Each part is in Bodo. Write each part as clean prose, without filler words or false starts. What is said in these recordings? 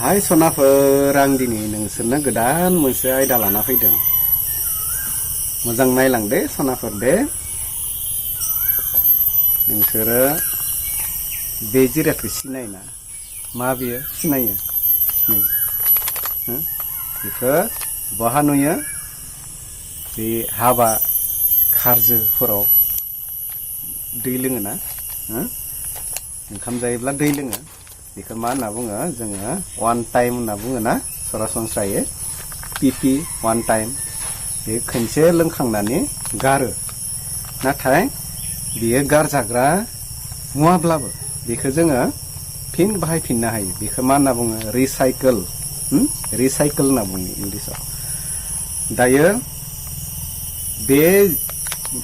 Hai सनाफोर आं दिनै नोंसोरनो गोदान मोनसे आयदा लाना फैदों। मोजां नायलां दे सनाफोर दे। नोंसोरो बे जिरादखौ सिनायोना? मा बेयो सिनायो? नै बेखौ बहा नुयो? बे हाबा खारजोफोराव दै लोङोना? ओंखाम जायोब्ला दै लोङो। बेखौ मा होनना बुङो? जोङो वान टाइम होनना बुङो ना सरासनस्रायै पिपि वान टाइम। बे खनसे लोंखांनानै गारो, नाथाय बियो गारजाग्रा मुवाब्लाबो बेखौ जोङो फिन बाहायफिननो हायो। बेखौ मा होनना बुङो? रिसाइकोल। रिसाइकोल होनना बुङो इंलिसाव। दायो बे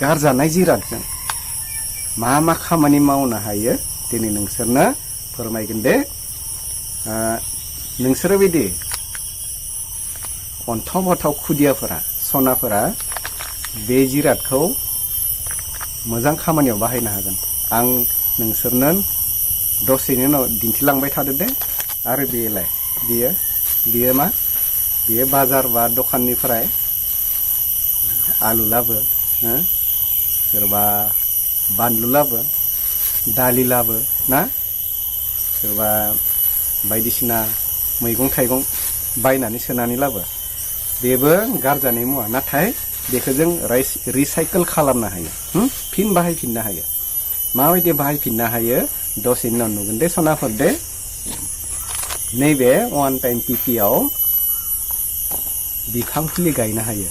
गारजानाय जिरादजों मा मा खामानि मावनो हायो दिनै नोंसोरनो फोरमायगोन दे। नोंसोरो बिदि अन्थाव बाथाव खुदियाफोरा सनाफोरा बे जिरादखौ मोजां खामानियाव बाहायनो हागोन। आं नोंसोरनो दसेनि उनाव दिन्थिलांबाय थादो दे। आरो बेलाय बियो मा? बियो बाजार बा दखाननिफ्राय आलु लाबो, सोरबा बानलु लाबो, दालि लाबो ना, सोरबा बायदिसिना मैगं थाइगं बायनानै सोनानै लाबो। बेबो गारजानाय मुवा, नाथाय बेखौ जों रिसाइकोल खालामनो हायो, फिन बाहायफिननो हायो। माबायदि बाहायफिननो हायो दसेनि उनाव नुगोन दे सनाफोर दे। नैबे वान टाइम पिपिआव बिफां फुलि गायनो हायो।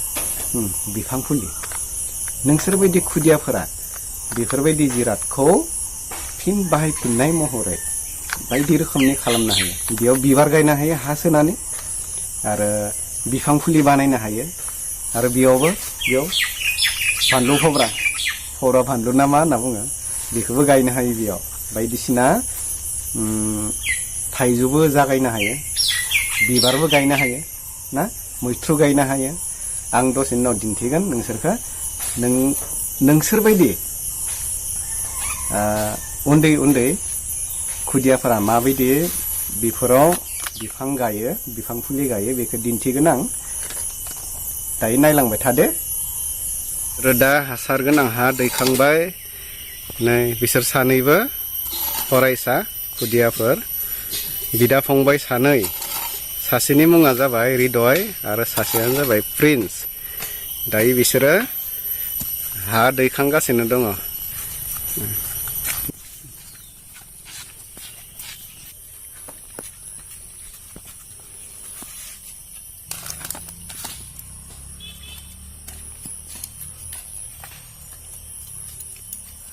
बिफां फुलि। नोंसोरबायदि खुदियाफोरा बेफोरबायदि जिरादखौ फिन बाहायफिननाय महरै बायदि रोखोमनि खालामनो हायो। बेयाव बिबार गायनो हायो हा सोनानै, आरो बिफां फुलि बानायनो हायो। आरो बेयाव बानलु फब्रा बानलु ना मा होनना बुङो, बेखौबो गायनो हायो। बेयाव बायदिसिना थाइजौबो जागायनो हायो, बिबारबो गायनो हायो ना, मैथ्रु गायनो हायो। आं दसेनि उनाव दिन्थिगोन नोंसोरखौ। नोंसोरबायदि उन्दै उन्दै खुदियाफोरा माबायदि बेफोराव बिफां गायो, बिफां फुलि गायो, बेखौ दिन्थिगोन आं। दायो नायलांबाय थादो। रोदा हासार गोनां हा दैखांबाय। नै बिसोर सानैबो फरायसा खुदियाफोर, बिदा फंबाय सानै। सासेनि मुङा जाबाय हृदय आरो सासेयानो जाबाय प्रिन्स। दायो बिसोरो हा दैखांगासिनो दङ।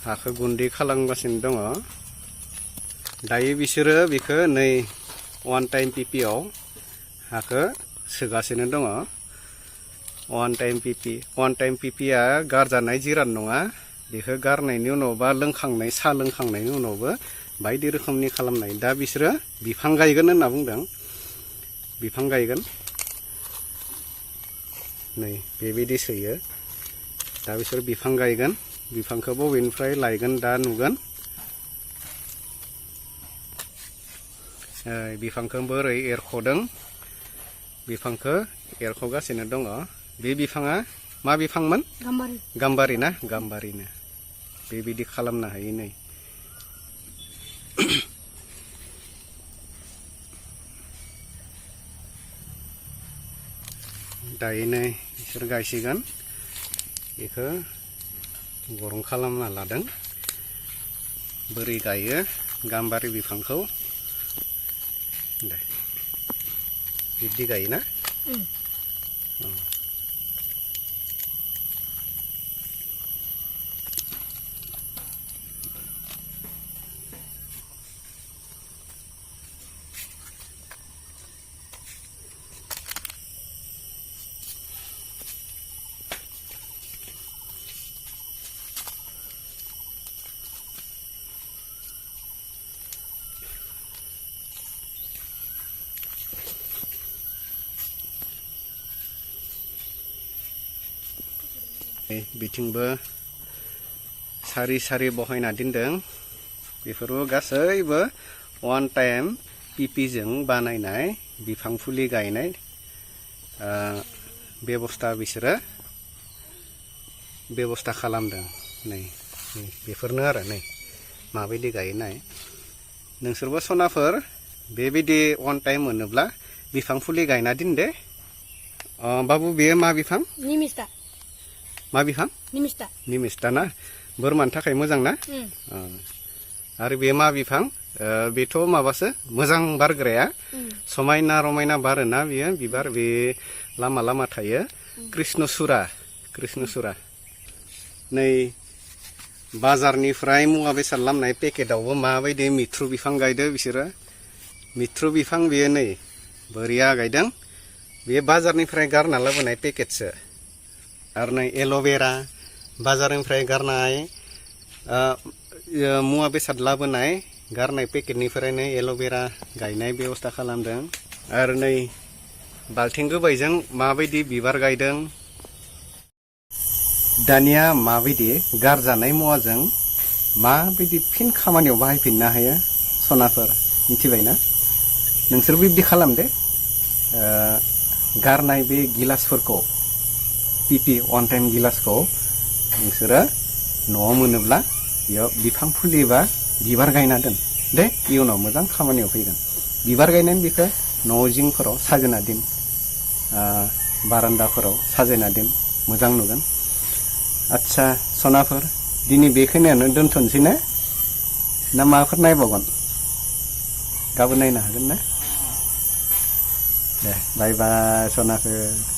हाखौ गुन्दै खालामगासिनो दङ। दायो बिसोरो बेखौ नै वान टाइम पिपिआव हाखौ सोगासिनो दङ। वान टाइम पिपिआ गारजानाय जिराद नङा। बेखौ गारनायनि उनाव बा साहा लोंखांनायनि उनावबो बायदि रोखोमनि खालामनाय। दा बिसोरो बिफां गायगोन होनना बुंदों। बिफां गायगोन। नै बेबायदि सोयो। दा बिसोर बिफां गायगोन। बिफांखौ बबेनिफ्राय लायगोन दा नुगोन। बिफांखौ बोरै एरख'दों, बिफांखौ एरख'गासिनो दङ। बे बिफाङा मा बिफांमोन? गाम्बारि ना, गाम्बारिनो। बेबायदि खालामनो हायो। नै दायो नै बिसोर गायसिगोन। बेखौ गरं खालामना लादों। बोरै गायो गाम्बारि बिफांखौ? दे बिब्दि गायोना? बिथिंबो सारि सारि बहायना दोनदों। बेफोरबो गासैबो वान टाइम पिपिजों बानायनाय बिफां फुलि गायनाय बेबस्था बिसोरो बेबस्था खालामदों। नै बेफोरनो आरो नै माबायदि गायनाय। नोंसोरबो सनाफोर बेबायदि अन टाइम मोनोब्ला बिफां फुलि गायना दोन दे। बाबु बेयो मा बिफां? निमिस्था। मा बिफां? निमिस्था। निमिस्था ना? बोरमानि थाखाय मोजां ना? आरो बे मा बिफां? बेथ' माबासो मोजां बारग्राया समायना रमायना बारोना बियो बिबार बे लामा लामा थायो। कृष्णसुरा नै बाजारनिफ्राय मुवा बेसाद लामनाय पेकेटावबो माबायदि मिथ्रु बिफां गायदो बिसोरो। मिथ्रु बिफां बेयो नै बोरिया गायदों। बे बाजारनिफ्राय गारना लाबोनाय पेकेटसो। आरो नै एल'भेरा बाजारनिफ्राय गारनाय मुवा बेसाद लाबोनाय गारनाय पेकेटनिफ्रायनो एल'भेरा गायनाय बेबस्था खालामदों। आरो नै बाल्थिं गोबायजों माबायदि बिबार गायदों। दानिया माबायदि गारजानाय मुवाजों माबायदि फिन खामानियाव बाहायफिननो हायो सनाफोर मिथिबायना? नोंसोरबो बिब्दि खालामदे। गारनाय बे गिलासफोरखौ पिपि अन टाइम गिलासखौ नोंसोरो न'आव मोनोब्ला बेयाव बिफां फुलि बा बिबार गायना दोन दे। इयुनाव मोजां खामानियाव फैगोन। बिबार गायनानै बेखौ न' जिंफोराव साजायना दोन, बारान्दाफोराव साजायना दोन, मोजां नुगोन। आदसा सनाफोर दिनै बेखिनियावनो दोनथ'नोसै ना? ना माबाफोर नायबावगोन? गाबोन नायनो हागोन ना? दे बाय बाय सनाफोर।